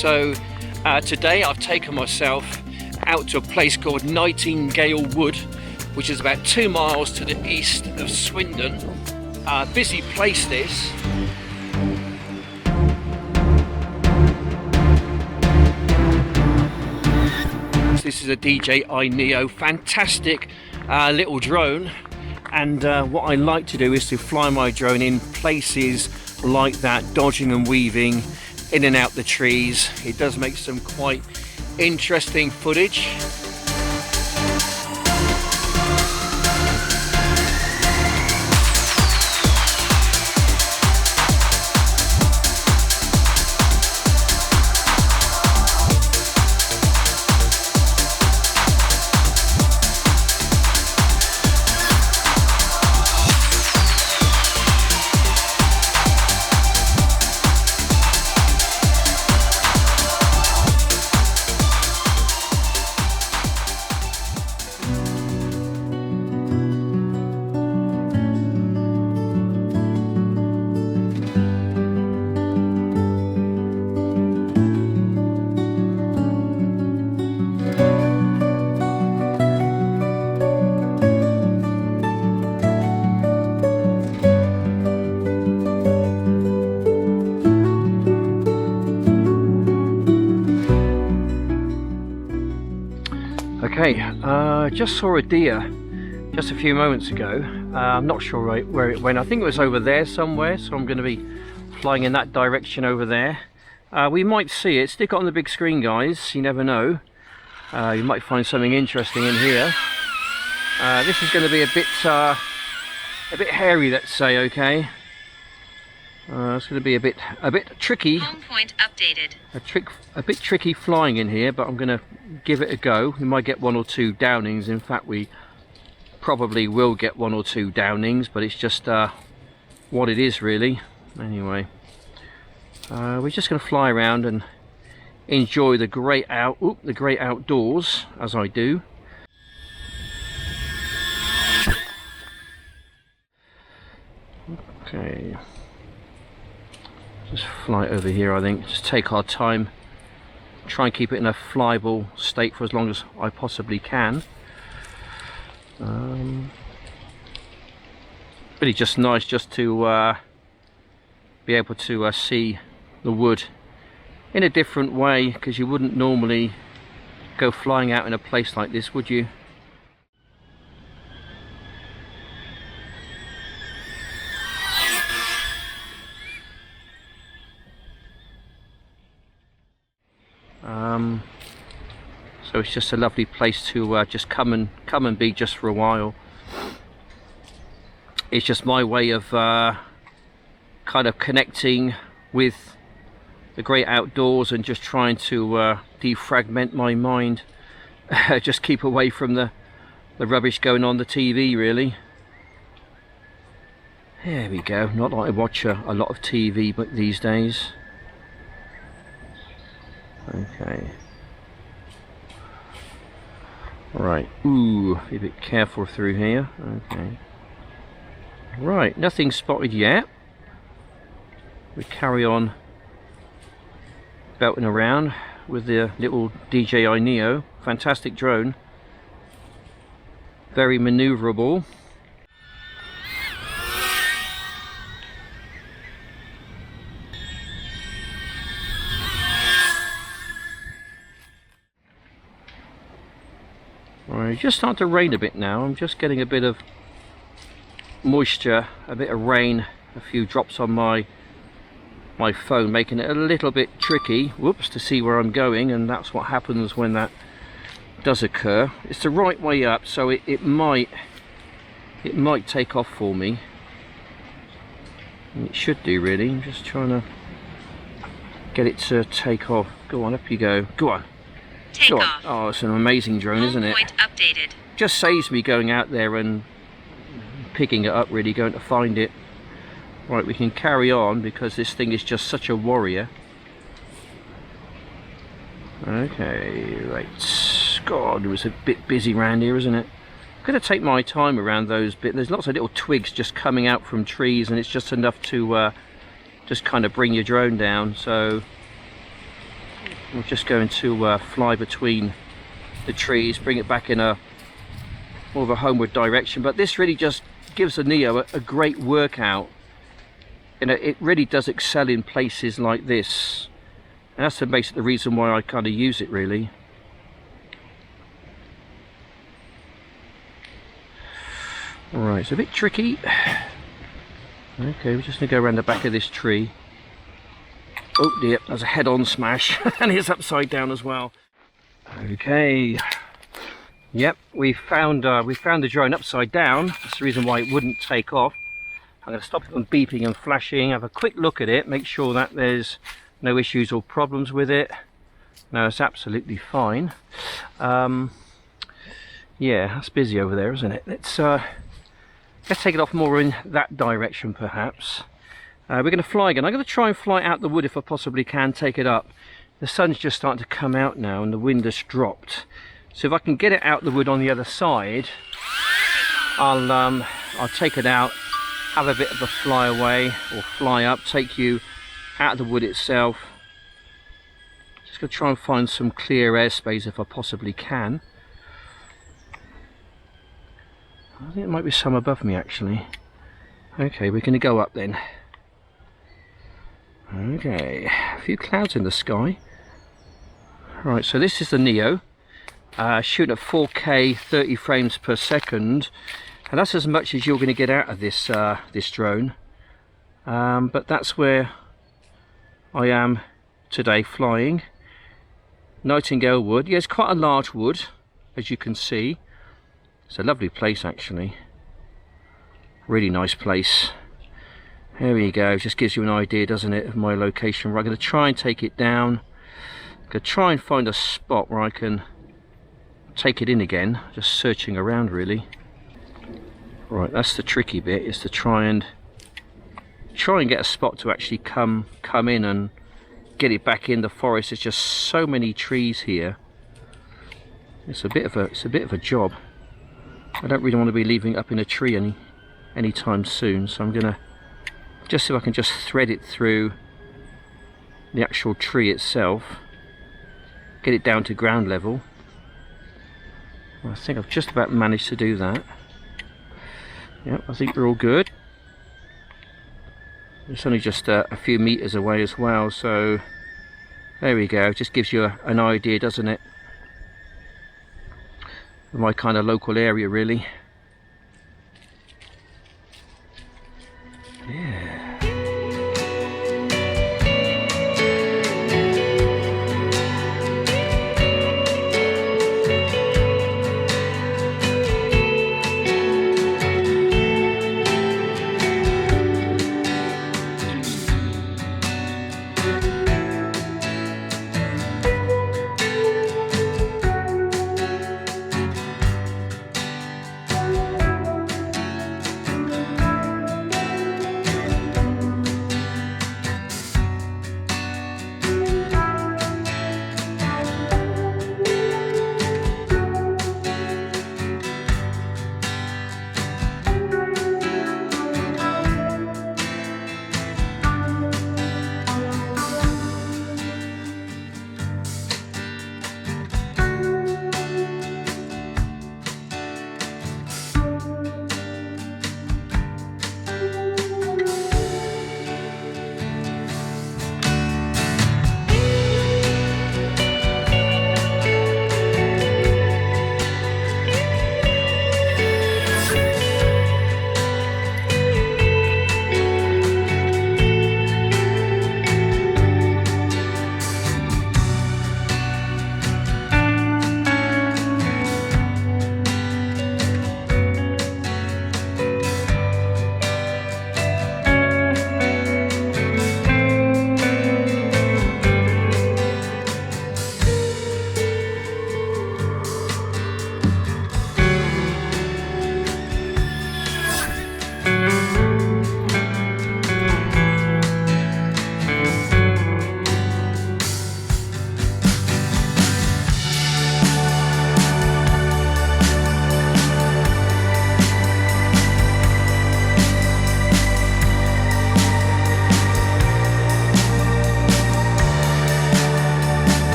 So today I've taken myself out to a place called Nightingale Wood, which is about 2 miles to the east of Swindon. Busy place this. This is a DJI Neo, fantastic little drone, and what I like to do is to fly my drone in places like that, dodging and weaving in and out the trees. It does make some quite interesting footage. Okay, just saw a deer just a few moments ago. I'm not sure where it went. I think it was over there somewhere, so I'm going to be flying in that direction over there. We might see it. Stick it on the big screen, guys. You never know. You might find something interesting in here. This is going to be a bit hairy, let's say. Okay. It's going to be a bit tricky. Home point updated. A bit tricky flying in here, but I'm going to give it a go. We might get 1 or 2 downings. In fact, we probably will get 1 or 2 downings, but it's just what it is, really. Anyway, we're just going to fly around and enjoy the great outdoors, as I do. Okay. Just fly over here, I think. Just take our time. Try and keep it in a flyable state for as long as I possibly can. Really just nice just to be able to see the wood in a different way, because you wouldn't normally go flying out in a place like this, would you? So it's just a lovely place to just come and be just for a while. It's just my way of kind of connecting with the great outdoors and just trying to defragment my mind. Just keep away from the rubbish going on the TV, really. There we go. Not that I watch a lot of TV but these days. Okay. Right. Ooh, be a bit careful through here. Okay. Right, nothing spotted yet. We carry on belting around with the little DJI Neo. Fantastic drone. Very maneuverable. Right, it's just starting to rain a bit now. I'm just getting a bit of moisture, a bit of rain, a few drops on my phone, making it a little bit tricky, whoops, to see where I'm going, and that's what happens when that does occur. It's the right way up, so it might take off for me. And it should do, really. I'm just trying to get it to take off. Go on, up you go. Go on. Take off. Oh, it's an amazing drone, isn't it? Point updated. Just saves me going out there and picking it up, really, going to find it. Right, we can carry on because this thing is just such a warrior. Okay, right. God, it was a bit busy around here, isn't it? I'm going to take my time around those bits. There's lots of little twigs just coming out from trees, and it's just enough to just kind of bring your drone down. So I'm just going to fly between the trees, bring it back in a more of a homeward direction. But this really just gives the Neo a great workout. You know, it really does excel in places like this, and that's basically the reason why I kind of use it, really. Right, it's a bit tricky. Okay, we're just going to go around the back of this tree. Oh dear, there's a head-on smash, and it's upside down as well. Okay. Yep, we found the drone upside down. That's the reason why it wouldn't take off. I'm going to stop it from beeping and flashing, have a quick look at it, make sure that there's no issues or problems with it. No, it's absolutely fine. Yeah, that's busy over there, isn't it? Let's take it off more in that direction, perhaps. We're going to fly again. I'm going to try and fly out the wood if I possibly can, take it up. The sun's just starting to come out now and the wind has dropped. So if I can get it out the wood on the other side, I'll take it out, have a bit of a fly away or fly up, take you out of the wood itself. Just going to try and find some clear airspace if I possibly can. I think there might be some above me actually. Okay, we're going to go up then. Okay, a few clouds in the sky. Right, so this is the Neo, shooting at 4K 30 frames per second, and that's as much as you're going to get out of this this drone. But that's where I am today flying. Nightingale Wood. Yeah, it's quite a large wood, as you can see. It's a lovely place actually. Really nice place. There we go. Just gives you an idea, doesn't it, of my location. Right, I'm going to try and take it down. I'm going to try and find a spot where I can take it in again. Just searching around really. Right, that's the tricky bit, is to try and get a spot to actually come in and get it back in the forest. There's just so many trees here. It's a bit of a job. I don't really want to be leaving it up in a tree anytime soon, so I'm gonna just see if I can just thread it through the actual tree itself, get it down to ground level. I think I've just about managed to do that. Yep, I think we're all good. It's only just a few meters away as well, so there we go. Just gives you an idea, doesn't it? My kind of local area really. Yeah.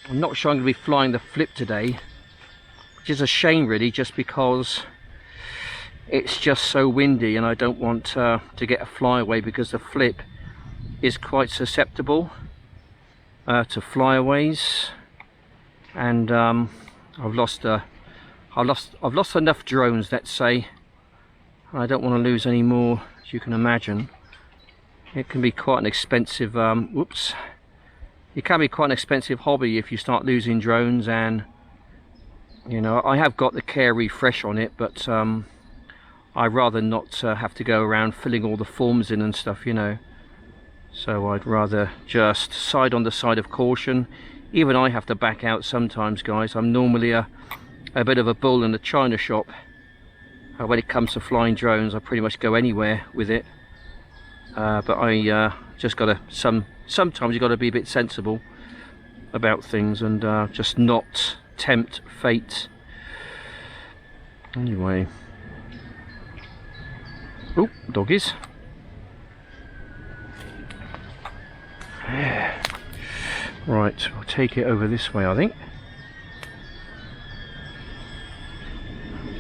I'm not sure I'm going to be flying the flip today, which is a shame really, just because it's just so windy and I don't want to get a flyaway, because the flip is quite susceptible to flyaways, and I've lost enough drones, let's say. I don't want to lose any more, as you can imagine. It can be quite an expensive it can be quite an expensive hobby if you start losing drones. And you know, I have got the Care Refresh on it, but I'd rather not have to go around filling all the forms in and stuff, you know. So I'd rather just side on the side of caution. Even I have to back out sometimes, guys. I'm normally a bit of a bull in a china shop. When it comes to flying drones, I pretty much go anywhere with it. But I just gotta, sometimes you gotta be a bit sensible about things and just not tempt fate. Anyway. Oh, doggies. Yeah. Right, I'll take it over this way, I think.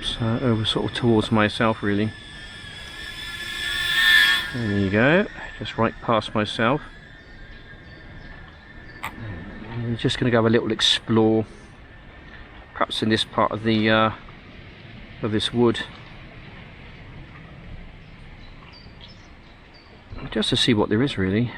So over sort of towards myself, really. There you go, just right past myself. And we're just going to go have a little explore, perhaps in this part of the of this wood, just to see what there is really.